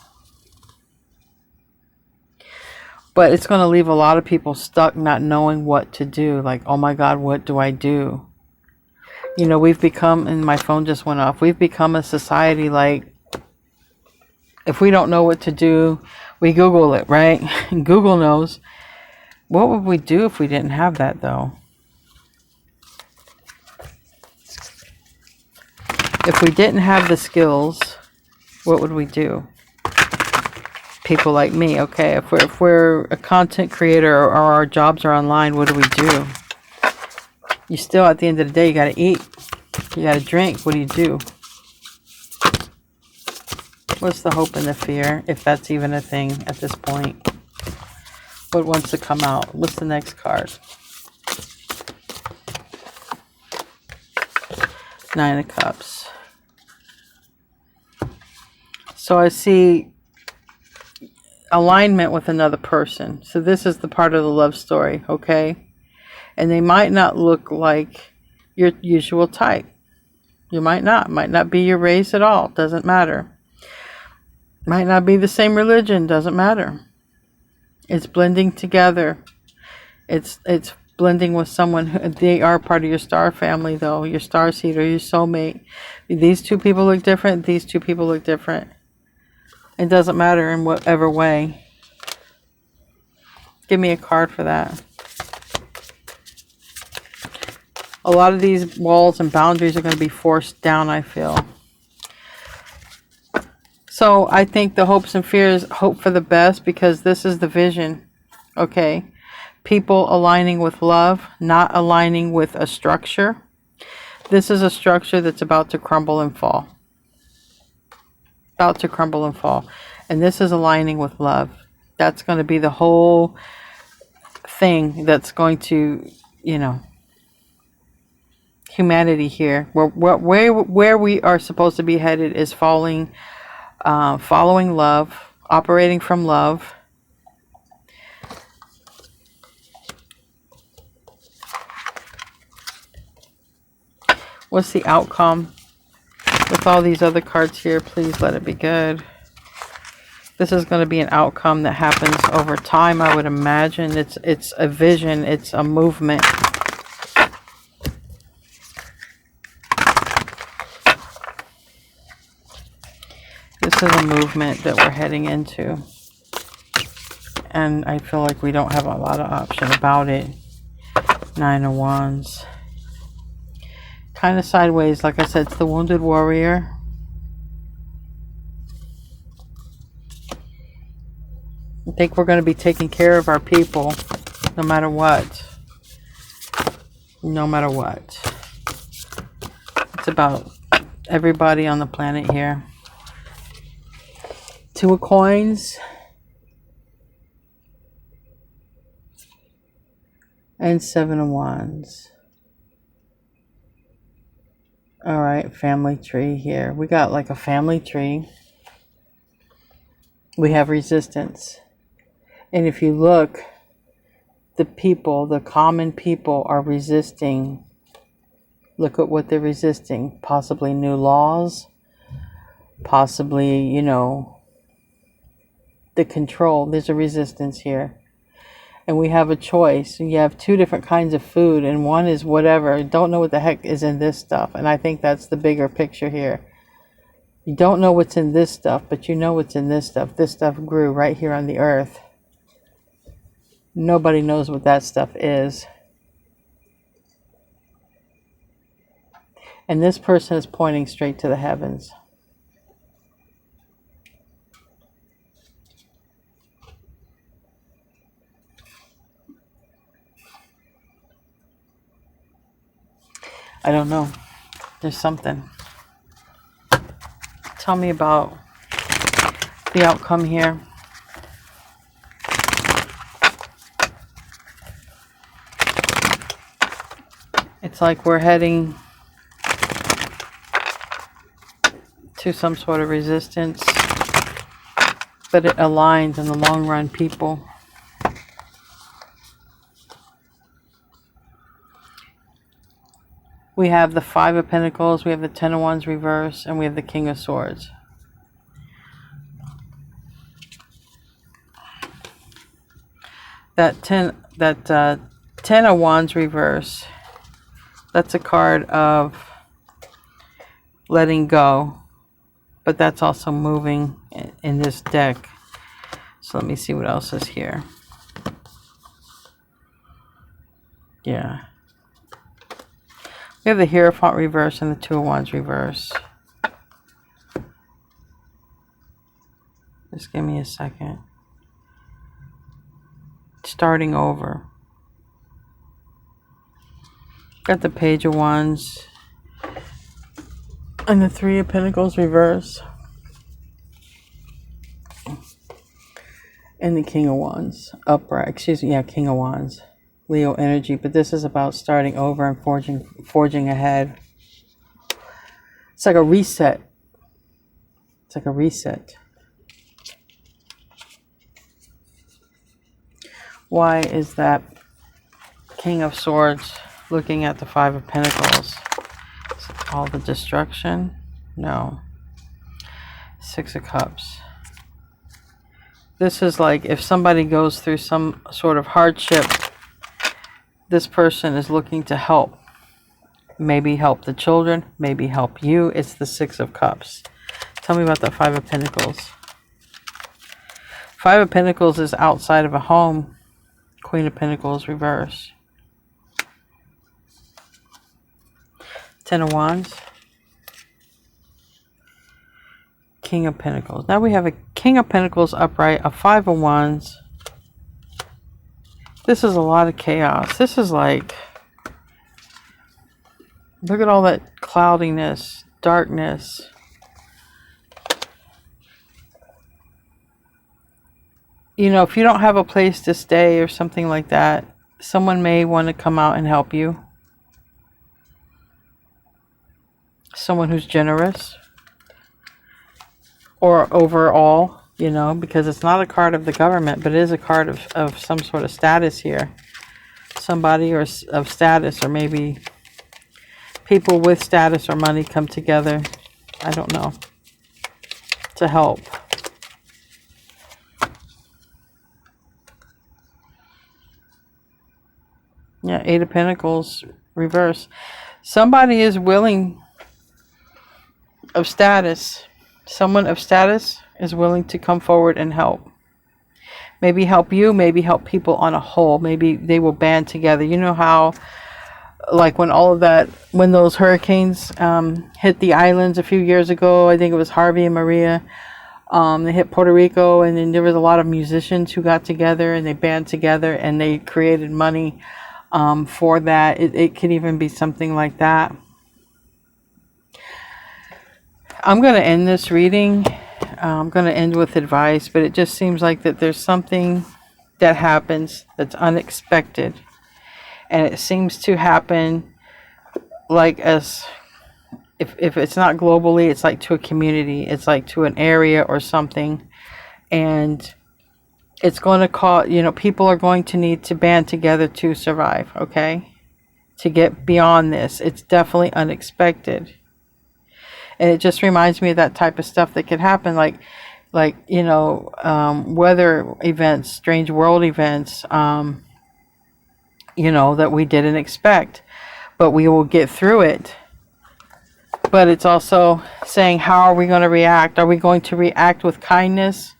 But it's going to leave a lot of people stuck not knowing what to do. Like, oh my God, what do I do? You know, we've become, and my phone just went off, we've become a society like, if we don't know what to do, we Google it, right? And Google knows. What would we do if we didn't have that, though? If we didn't have the skills, what would we do? People like me, okay, if we're a content creator or our jobs are online, what do we do? You still, at the end of the day, you got to eat. You got to drink. What do you do? What's the hope and the fear, if that's even a thing at this point? What wants to come out? What's the next card? 9 of Cups. So I see alignment with another person. So this is the part of the love story, okay? And they might not look like your usual type. You might not be your race at all. Doesn't matter. Might not be the same religion. Doesn't matter. It's blending together. It's blending with someone who, they are part of your star family, though. Your starseed or your soulmate. These two people look different. These two people look different. It doesn't matter in whatever way. Give me a card for that. A lot of these walls and boundaries are going to be forced down, I feel. So I think the hopes and fears, hope for the best, because this is the vision. Okay. People aligning with love, not aligning with a structure. This is a structure that's about to crumble and fall. About to crumble and fall. And this is aligning with love. That's going to be the whole thing that's going to, you know, humanity here. Where we are supposed to be headed is following love, operating from love. What's the outcome with all these other cards here? Please let it be good. This is going to be an outcome that happens over time, I would imagine. It's a vision. It's a movement. This is a movement that we're heading into. And I feel like we don't have a lot of option about it. 9 of Wands. Kind of sideways. Like I said, it's the wounded warrior. I think we're going to be taking care of our people no matter what. No matter what. It's about everybody on the planet here. 2 of coins. And 7 of wands. Alright, family tree here. We got like a family tree. We have resistance. And if you look, the people, the common people are resisting. Look at what they're resisting. Possibly new laws. Possibly, you know, the control. There's a resistance here. And we have a choice. You have 2 different kinds of food, and one is whatever. Don't know what the heck is in this stuff. And I think that's the bigger picture here. You don't know what's in this stuff, but you know what's in this stuff. This stuff grew right here on the earth. Nobody knows what that stuff is. And this person is pointing straight to the heavens. I don't know. There's something. Tell me about the outcome here. It's like we're heading to some sort of resistance, but it aligns in the long run, people. We have the 5 of Pentacles, we have the 10 of Wands reverse, and we have the King of Swords. That 10 of Wands reverse, that's a card of letting go, but that's also moving in this deck. So let me see what else is here. Yeah. We have the Hierophant reverse and the 2 of Wands reverse. Just give me a second. Starting over. Got the Page of Wands and the 3 of Pentacles reverse. And the King of Wands upright. Excuse me, yeah, King of Wands. Leo energy, but this is about starting over and forging ahead. It's like a reset. It's like a reset. Why is that King of Swords looking at the 5 of Pentacles? Is it all the destruction? No. 6 of Cups. This is like if somebody goes through some sort of hardship, this person is looking to help. Maybe help the children, maybe help you. It's the 6 of Cups. Tell me about the 5 of Pentacles. 5 of Pentacles is outside of a home. Queen of Pentacles reverse. Ten of Wands. King of Pentacles. Now we have a King of Pentacles upright, a Five of Wands. This is a lot of chaos. This is like, look at all that cloudiness, darkness. You know, if you don't have a place to stay or something like that, someone may want to come out and help you. Someone who's generous. Or overall, you know, because it's not a card of the government, but it is a card of some sort of status here. Somebody or of status, or maybe people with status or money come together. I don't know. To help. Yeah, Eight of Pentacles, reverse. Somebody is willing of status. Someone of status is willing to come forward and help. Maybe help you, maybe help people on a whole. Maybe they will band together. You know how, like when all of that, when those hurricanes hit the islands a few years ago, I think it was Harvey and Maria, they hit Puerto Rico, and then there was a lot of musicians who got together and they band together and they created money for that. It could even be something like that. I'm going to end this reading. I'm going to end with advice, but it just seems like that there's something that happens that's unexpected. And it seems to happen like as, if it's not globally, it's like to a community. It's like to an area or something. And it's going to cause, you know, people are going to need to band together to survive, okay? To get beyond this. It's definitely unexpected. And it just reminds me of that type of stuff that could happen, like you know, weather events, strange world events, you know, that we didn't expect. But we will get through it. But it's also saying, how are we going to react? Are we going to react with kindness?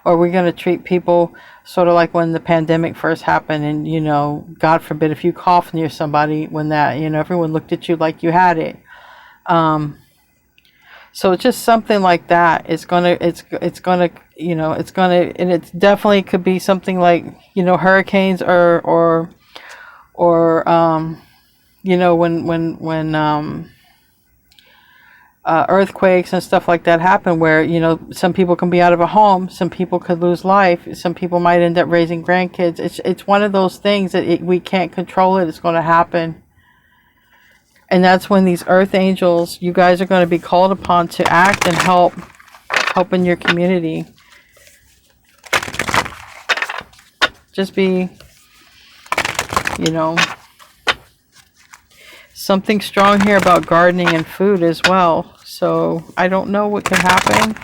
Or are we going to treat people sort of like when the pandemic first happened and, you know, God forbid if you cough near somebody when that, you know, everyone looked at you like you had it. So it's just something like that. It's gonna, you know, it's gonna, and it's definitely could be something like, you know, hurricanes or you know, when earthquakes and stuff like that happen, where, you know, some people can be out of a home, some people could lose life, some people might end up raising grandkids. It's one of those things that we can't control it. It's going to happen. And that's when these earth angels, you guys are going to be called upon to act and help in your community. Just be, you know, something strong here about gardening and food as well. So I don't know what can happen.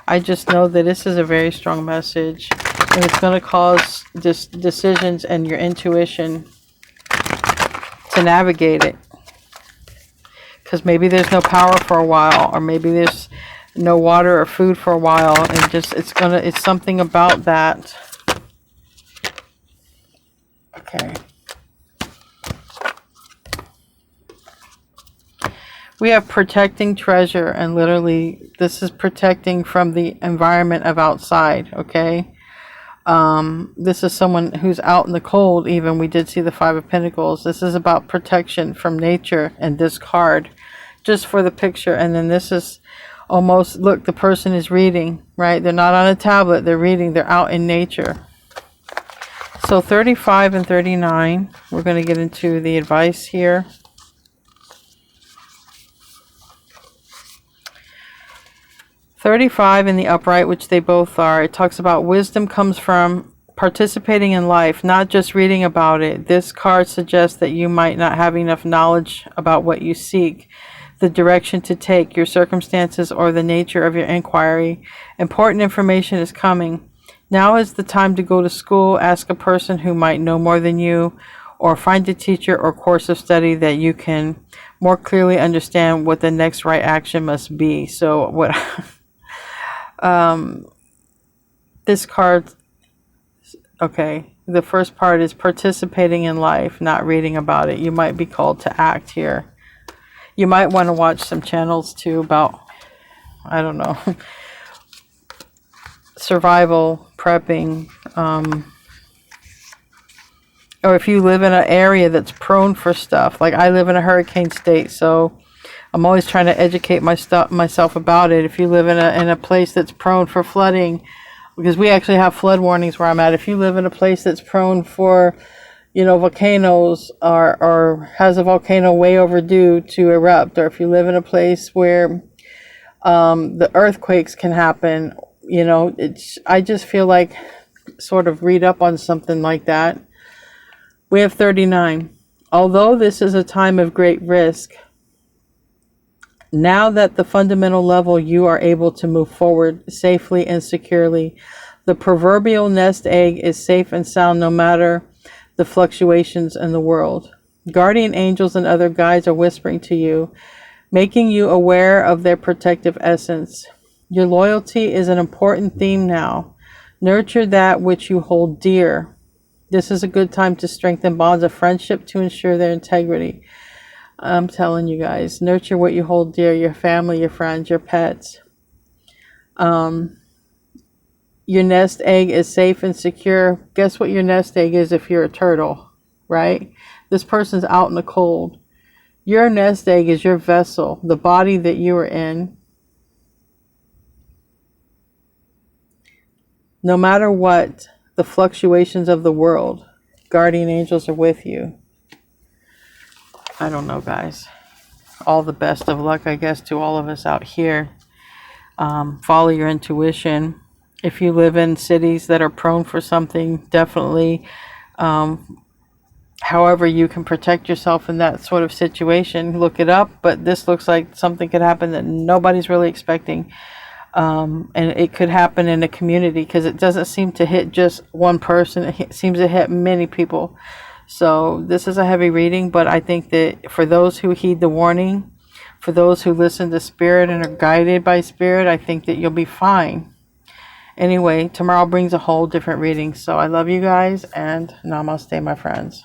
I just know that this is a very strong message. And it's going to cause decisions and your intuition to navigate it. Because maybe there's no power for a while, or maybe there's no water or food for a while, and just it's something about that. Okay. We have protecting treasure, and literally this is protecting from the environment of outside, okay? This is someone who's out in the cold. Even we did see the Five of Pentacles. This is about protection from nature, and this card just for the picture. And then this is almost, look, the person is reading, right? They're not on a tablet, they're reading, they're out in nature. So 35 and 39, we're going to get into the advice here. "35 in the upright, which they both are, it talks about wisdom comes from participating in life, not just reading about it. This card suggests that you might not have enough knowledge about what you seek, the direction to take, your circumstances, or the nature of your inquiry. Important information is coming. Now is the time to go to school, ask a person who might know more than you, or find a teacher or course of study that you can more clearly understand what the next right action must be." So what this card, okay, the first part is participating in life, not reading about it. You might be called to act here. You might want to watch some channels too about, I don't know, survival, prepping, or if you live in an area that's prone for stuff. Like I live in a hurricane state, so I'm always trying to educate myself about it. If you live in a place that's prone for flooding, because we actually have flood warnings where I'm at. If you live in a place that's prone for, you know, volcanoes, or has a volcano way overdue to erupt, or if you live in a place where the earthquakes can happen, you know, I just feel like sort of read up on something like that. We have 39. Although this is a time of great risk, now that the fundamental level you are able to move forward safely and securely, the proverbial nest egg is safe and sound no matter the fluctuations in the world. Guardian angels and other guides are whispering to you, making you aware of their protective essence. Your loyalty is an important theme now. Nurture that which you hold dear. This is a good time to strengthen bonds of friendship to ensure their integrity. I'm telling you guys, nurture what you hold dear, your family, your friends, your pets. Your nest egg is safe and secure. Guess what your nest egg is if you're a turtle, right? This person's out in the cold. Your nest egg is your vessel, the body that you are in. No matter what the fluctuations of the world, guardian angels are with you. I don't know, guys. All the best of luck, I guess, to all of us out here. Follow your intuition. If you live in cities that are prone for something, definitely, however you can protect yourself in that sort of situation, look it up. But this looks like something could happen that nobody's really expecting. And it could happen in a community, because it doesn't seem to hit just one person. It seems to hit many people. So this is a heavy reading, but I think that for those who heed the warning, for those who listen to spirit and are guided by spirit, I think that you'll be fine. Anyway, tomorrow brings a whole different reading. So I love you guys, and namaste, my friends.